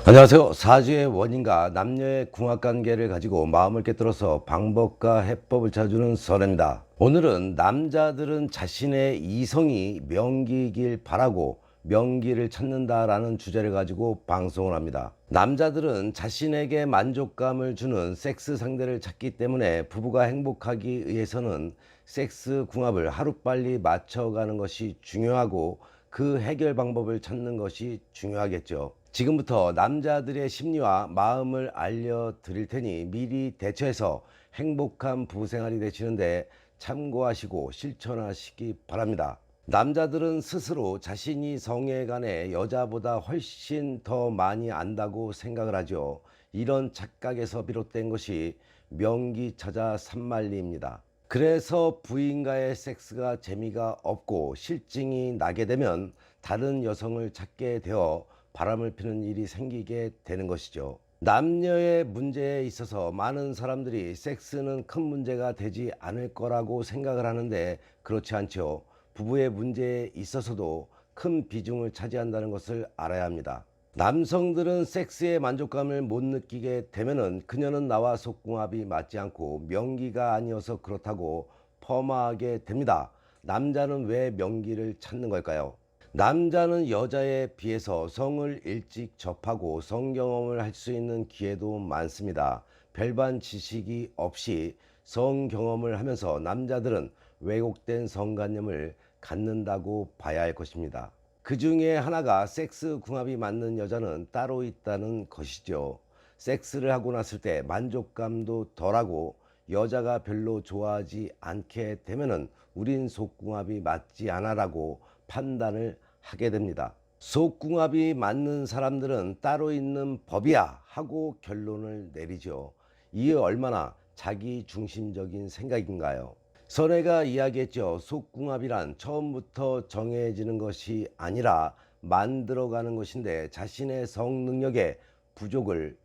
안녕하세요. 사주의 원인과 남녀의 궁합관계를 가지고 마음을 꿰뚫어서 방법과 해법을 찾아주는 설입니다. 오늘은 남자들은 자신의 이성이 명기이길 바라고 명기를 찾는다라는 주제를 가지고 방송을 합니다. 남자들은 자신에게 만족감을 주는 섹스 상대를 찾기 때문에 부부가 행복하기 위해서는 섹스 궁합을 하루빨리 맞춰가는 것이 중요하고 그 해결 방법을 찾는 것이 중요하겠죠. 지금부터 남자들의 심리와 마음을 알려드릴 테니 미리 대처해서 행복한 부부 생활이 되시는데 참고하시고 실천하시기 바랍니다. 남자들은 스스로 자신이 성에 관해 여자보다 훨씬 더 많이 안다고 생각을 하죠. 이런 착각에서 비롯된 것이 명기 찾아 산만리입니다. 그래서 부인과의 섹스가 재미가 없고 실증이 나게 되면 다른 여성을 찾게 되어 바람을 피는 일이 생기게 되는 것이죠. 남녀의 문제에 있어서 많은 사람들이 섹스는 큰 문제가 되지 않을 거라고 생각을 하는데 그렇지 않죠. 부부의 문제에 있어서도 큰 비중을 차지한다는 것을 알아야 합니다. 남성들은 섹스의 만족감을 못 느끼게 되면은 그녀는 나와 속궁합이 맞지 않고 명기가 아니어서 그렇다고 폄하하게 됩니다. 남자는 왜 명기를 찾는 걸까요? 남자는 여자에 비해서 성을 일찍 접하고 성경험을 할 수 있는 기회도 많습니다. 별반 지식이 없이 성경험을 하면서 남자들은 왜곡된 성관념을 갖는다고 봐야 할 것입니다. 그 중에 하나가 섹스 궁합이 맞는 여자는 따로 있다는 것이죠. 섹스를 하고 났을 때 만족감도 덜하고 여자가 별로 좋아하지 않게 되면은 우린 속궁합이 맞지 않아라고 판단을 하게 됩니다. 속궁합이 맞는 사람들은 따로 있는 법이야 하고 결론을 내리죠. 이에 얼마나 자기 중심적인 생각인가요? 선혜가 이야기했죠. 속궁합이란 처음부터 정해지는 것이 아니라 만들어가는 것인데 자신의 성능력의 부족을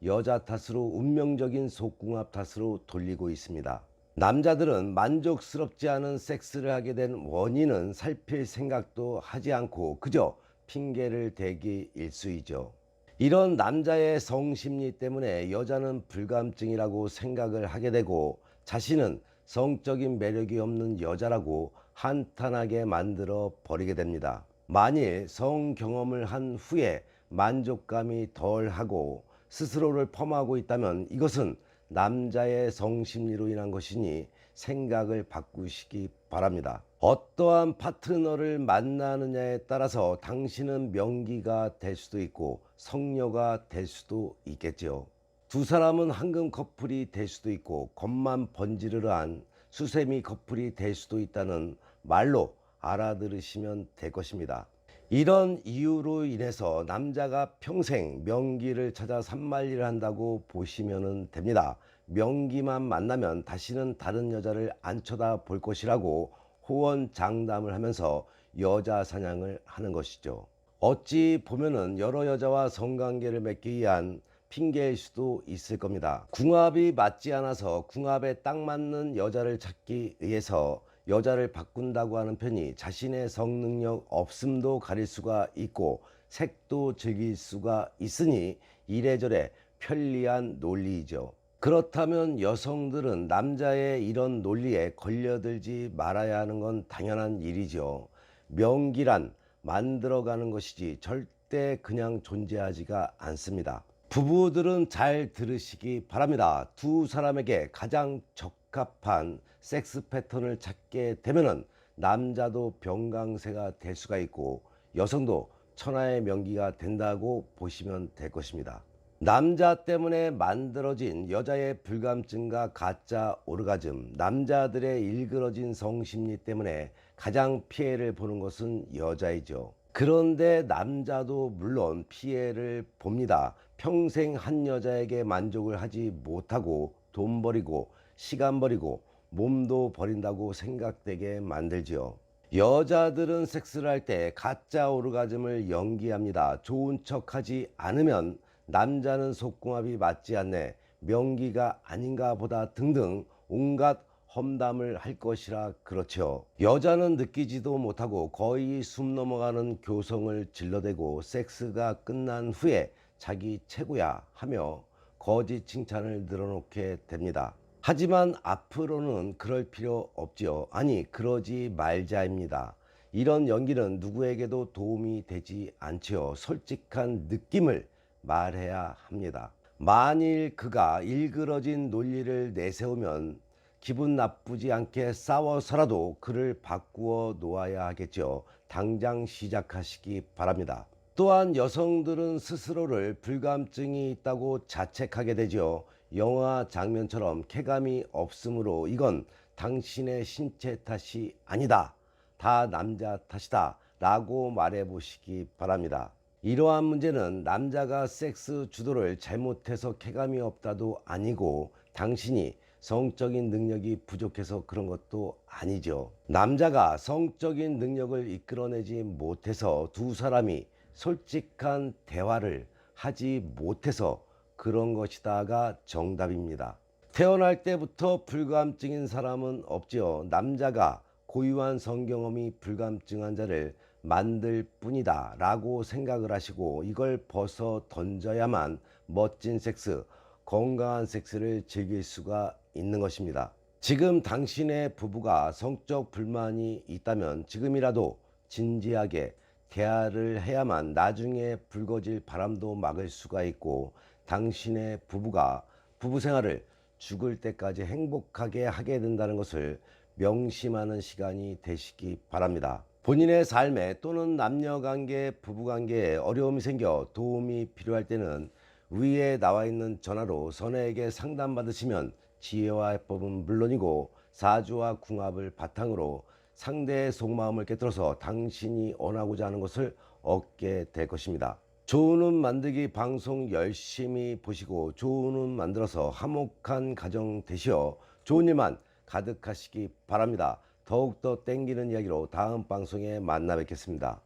여자 탓으로 운명적인 속궁합 탓으로 돌리고 있습니다. 남자들은 만족스럽지 않은 섹스를 하게 된 원인은 살필 생각도 하지 않고 그저 핑계를 대기 일쑤이죠. 이런 남자의 성심리 때문에 여자는 불감증이라고 생각을 하게 되고 자신은 성적인 매력이 없는 여자라고 한탄하게 만들어 버리게 됩니다. 만일 성 경험을 한 후에 만족감이 덜하고 스스로를 폄하하고 있다면 이것은 남자의 성심리로 인한 것이니 생각을 바꾸시기 바랍니다. 어떠한 파트너를 만나느냐에 따라서 당신은 명기가 될 수도 있고 성녀가 될 수도 있겠죠. 두 사람은 황금 커플이 될 수도 있고 겉만 번지르르한 수세미 커플이 될 수도 있다는 말로 알아들으시면 될 것입니다. 이런 이유로 인해서 남자가 평생 명기를 찾아 산만리를 한다고 보시면 됩니다. 명기만 만나면 다시는 다른 여자를 안 쳐다볼 것이라고 호언장담을 하면서 여자 사냥을 하는 것이죠. 어찌 보면은 여러 여자와 성관계를 맺기 위한 핑계일 수도 있을 겁니다. 궁합이 맞지 않아서 궁합에 딱 맞는 여자를 찾기 위해서 여자를 바꾼다고 하는 편이 자신의 성능력 없음도 가릴 수가 있고 색도 즐길 수가 있으니 이래저래 편리한 논리이죠. 그렇다면 여성들은 남자의 이런 논리에 걸려들지 말아야 하는 건 당연한 일이죠. 명기란 만들어가는 것이지 절대 그냥 존재하지가 않습니다. 부부들은 잘 들으시기 바랍니다. 두 사람에게 가장 적합한 섹스 패턴을 찾게 되면은 남자도 병강세가 될 수가 있고 여성도 천하의 명기가 된다고 보시면 될 것입니다. 남자 때문에 만들어진 여자의 불감증과 가짜 오르가즘, 남자들의 일그러진 성심리 때문에 가장 피해를 보는 것은 여자이죠. 그런데 남자도 물론 피해를 봅니다. 평생 한 여자에게 만족을 하지 못하고 돈 버리고 시간 버리고 몸도 버린다고 생각되게 만들지요. 여자들은 섹스를 할 때 가짜 오르가즘을 연기합니다. 좋은 척하지 않으면 남자는 속궁합이 맞지 않네, 명기가 아닌가 보다 등등 온갖 험담을 할 것이라 그렇죠. 여자는 느끼지도 못하고 거의 숨 넘어가는 교성을 질러대고 섹스가 끝난 후에 자기 최고야 하며 거짓 칭찬을 늘어놓게 됩니다. 하지만 앞으로는 그럴 필요 없지요. 아니, 그러지 말자입니다. 이런 연기는 누구에게도 도움이 되지 않지요. 솔직한 느낌을 말해야 합니다. 만일 그가 일그러진 논리를 내세우면 기분 나쁘지 않게 싸워서라도 그를 바꾸어 놓아야 하겠죠. 당장 시작하시기 바랍니다. 또한 여성들은 스스로를 불감증이 있다고 자책하게 되죠. 영화 장면처럼 쾌감이 없으므로 이건 당신의 신체 탓이 아니다, 다 남자 탓이다 라고 말해 보시기 바랍니다. 이러한 문제는 남자가 섹스 주도를 잘못해서 쾌감이 없다도 아니고 당신이 성적인 능력이 부족해서 그런 것도 아니죠. 남자가 성적인 능력을 이끌어내지 못해서 두 사람이 솔직한 대화를 하지 못해서 그런 것이다가 정답입니다. 태어날 때부터 불감증인 사람은 없지요. 남자가 고유한 성경험이 불감증 환자를 만들 뿐이다 라고 생각을 하시고 이걸 벗어 던져야만 멋진 섹스, 건강한 섹스를 즐길 수가 있는 것입니다. 지금 당신의 부부가 성적 불만이 있다면 지금이라도 진지하게 대화를 해야만 나중에 불거질 바람도 막을 수가 있고 당신의 부부가 부부 생활을 죽을 때까지 행복하게 하게 된다는 것을 명심하는 시간이 되시기 바랍니다. 본인의 삶에 또는 남녀관계, 부부관계에 어려움이 생겨 도움이 필요할 때는 위에 나와 있는 전화로 선혜에게 상담받으시면 지혜와 해법은 물론이고 사주와 궁합을 바탕으로 상대의 속마음을 꿰뚫어서 당신이 원하고자 하는 것을 얻게 될 것입니다. 좋은 운 만들기 방송 열심히 보시고 좋은 운 만들어서 화목한 가정 되시어 좋은 일만 가득하시기 바랍니다. 더욱더 땡기는 이야기로 다음 방송에 만나 뵙겠습니다.